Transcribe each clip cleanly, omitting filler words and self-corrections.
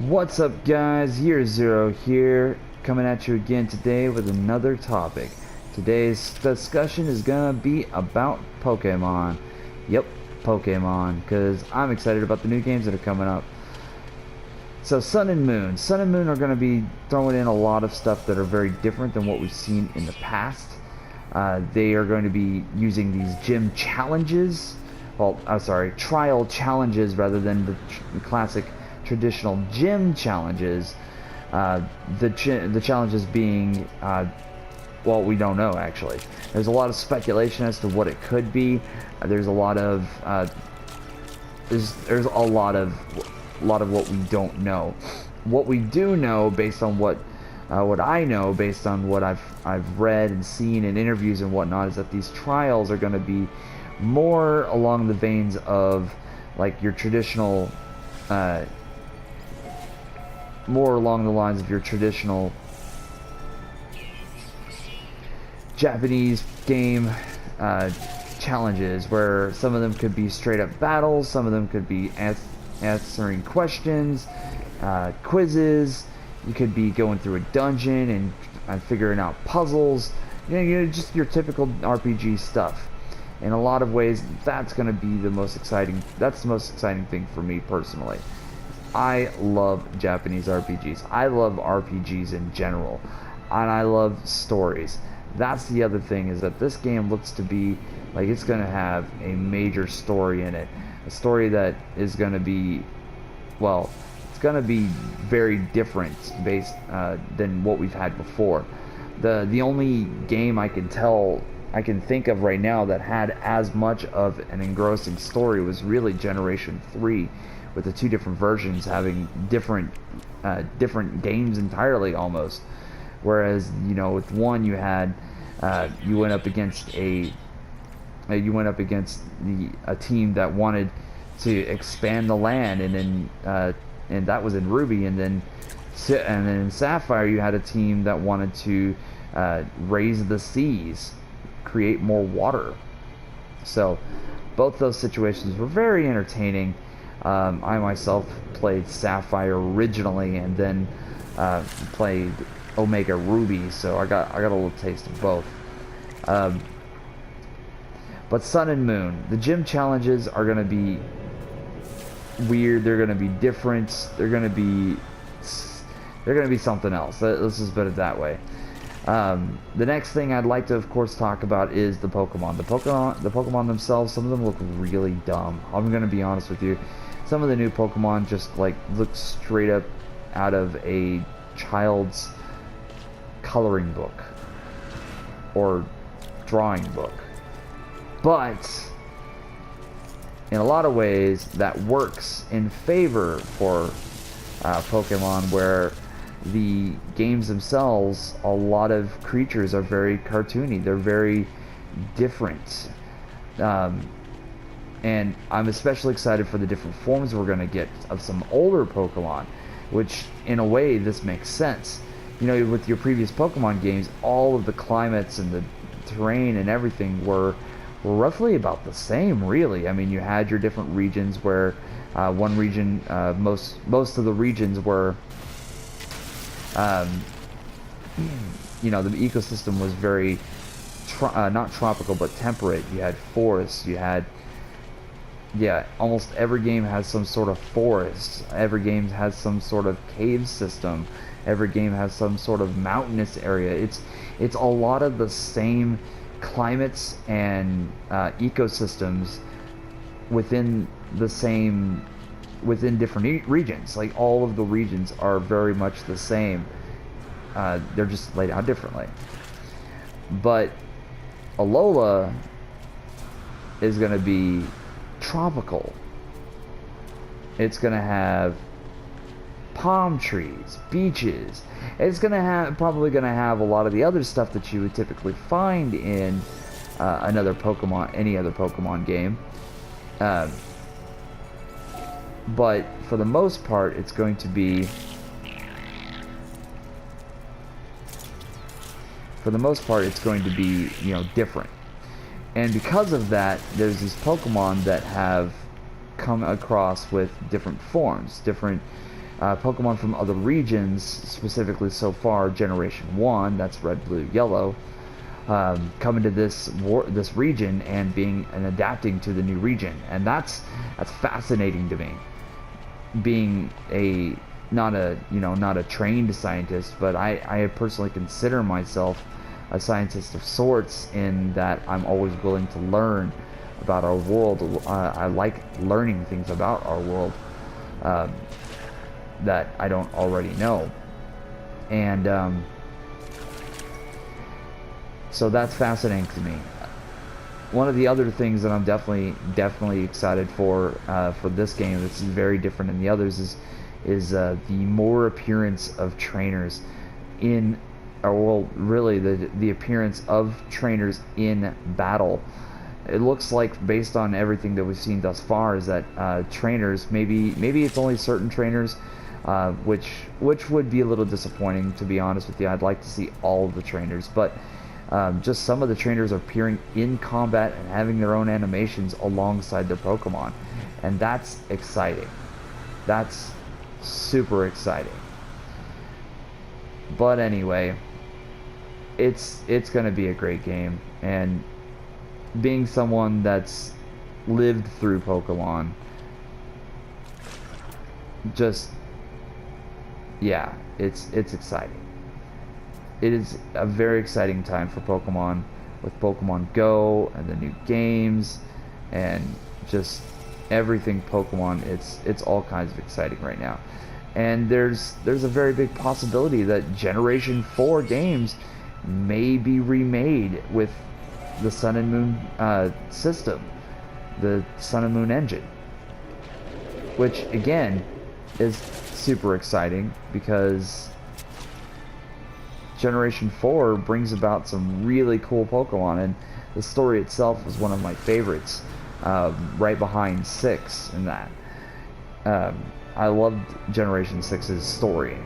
What's up, guys? Year Zero here, coming at you again today with another topic. Today's discussion is gonna be about Pokemon. Yep, Pokemon, because I'm excited about the new games that are coming up. So Sun and Moon. Sun and Moon are going to be throwing in a lot of stuff that are very different than what we've seen in the past. They are going to be using these gym challenges. Well, I'm sorry, trial challenges rather than the classic traditional gym challenges. The challenges being, well, we don't know actually. There's a lot of speculation as to what it could be. There's a lot of there's a lot of what we don't know. What we do know, based on what I know, based on what I've read and seen in interviews and whatnot, is that these trials are going to be more along the veins of like your traditional, more along the lines of your traditional Japanese game challenges, where some of them could be straight up battles, some of them could be answering questions, quizzes. You could be going through a dungeon and figuring out puzzles. You know, just your typical RPG stuff. In a lot of ways, that's going to be the most exciting. That's the most exciting thing for me personally. I love Japanese RPGs. I love RPGs in general, and I love stories. That's the other thing, is that this game looks to be like it's going to have a major story in it. A story that is going to be, well, it's going to be very different based than what we've had before. The only game I can think of right now that had as much of an engrossing story was really Generation 3, with the two different versions having different games entirely almost. Whereas, you know, with one you had you went up against a team that wanted to expand the land, and then and that was in Ruby, and then in Sapphire you had a team that wanted to raise the seas, create more water. So both those situations were very entertaining. I myself played Sapphire originally, and then played Omega Ruby, so I got a little taste of both. But Sun and Moon, the gym challenges are going to be weird. They're going to be different. They're going to be something else. Let's just put it that way. The next thing I'd like to, of course, talk about is the Pokemon. The Pokemon themselves, some of them look really dumb. I'm going to be honest with you. Some of the new Pokemon just like look straight up out of a child's coloring book or drawing book. But in a lot of ways that works in favor for Pokemon, where the games themselves, a lot of creatures are very cartoony. They're very different. And I'm especially excited for the different forms we're going to get of some older Pokemon, which in a way this makes sense. You know, with your previous Pokemon games, all of the climates and the terrain and everything were roughly about the same, really. I mean, you had your different regions where one region, most of the regions were, you know, the ecosystem was very, not tropical, but temperate. You had forests, you had, yeah, almost every game has some sort of forest. Every game has some sort of cave system. Every game has some sort of mountainous area. It's a lot of the same climates and ecosystems within different regions. Like, all of the regions are very much the same. They're just laid out differently. But Alola is going to be tropical. It's going to have palm trees, beaches. It's probably going to have a lot of the other stuff that you would typically find in any other Pokemon game. But for the most part, it's going to be you know, different. And because of that, there's these Pokemon that have come across with different forms, different Pokemon from other regions, specifically so far Generation 1, that's red, blue, yellow, coming to this region and adapting to the new region. And that's fascinating to me. Being not a trained scientist, but I personally consider myself a scientist of sorts, in that I'm always willing to learn about our world. I like learning things about our world that I don't already know. And so that's fascinating to me. One of the other things that I'm definitely excited for this game that's very different than the others is the more appearance of trainers in, or well, really the appearance of trainers in battle. It looks like, based on everything that we've seen thus far, is that trainers, maybe it's only certain trainers, which would be a little disappointing, to be honest with you. I'd like to see all of the trainers, but just some of the trainers are appearing in combat and having their own animations alongside their Pokemon, and that's exciting. That's super exciting. But anyway, it's going to be a great game, and being someone that's lived through Pokemon, just, yeah, it's exciting. It is a very exciting time for Pokemon, with Pokemon Go and the new games and just everything Pokemon. It's all kinds of exciting right now. And there's a very big possibility that Generation 4 games may be remade with the Sun and Moon system, the Sun and Moon engine, which again is super exciting, because Generation 4 brings about some really cool Pokemon, and the story itself was one of my favorites, right behind 6 in that. I loved Generation 6's story.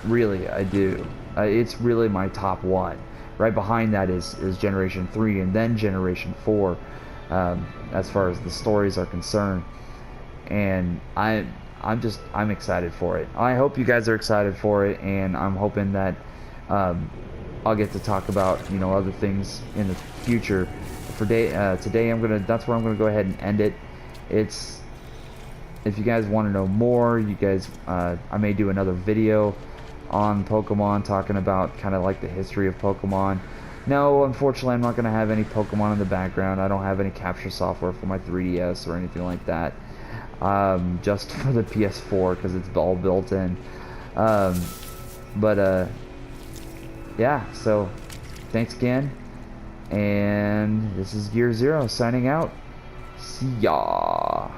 Really, I do. It's really my top one. Right behind that is Generation 3, and then Generation 4, as far as the stories are concerned. And I'm excited for it. I hope you guys are excited for it, and I'm hoping that I'll get to talk about other things in the future. For today, that's where I'm gonna go ahead and end it. If you guys want to know more, I may do another video on Pokemon, talking about kind of like the history of Pokemon. No, unfortunately, I'm not going to have any Pokemon in the background. I don't have any capture software for my 3DS or anything like that. Just for the PS4, because it's all built in. Yeah, so thanks again. And this is Gear Zero signing out. See ya.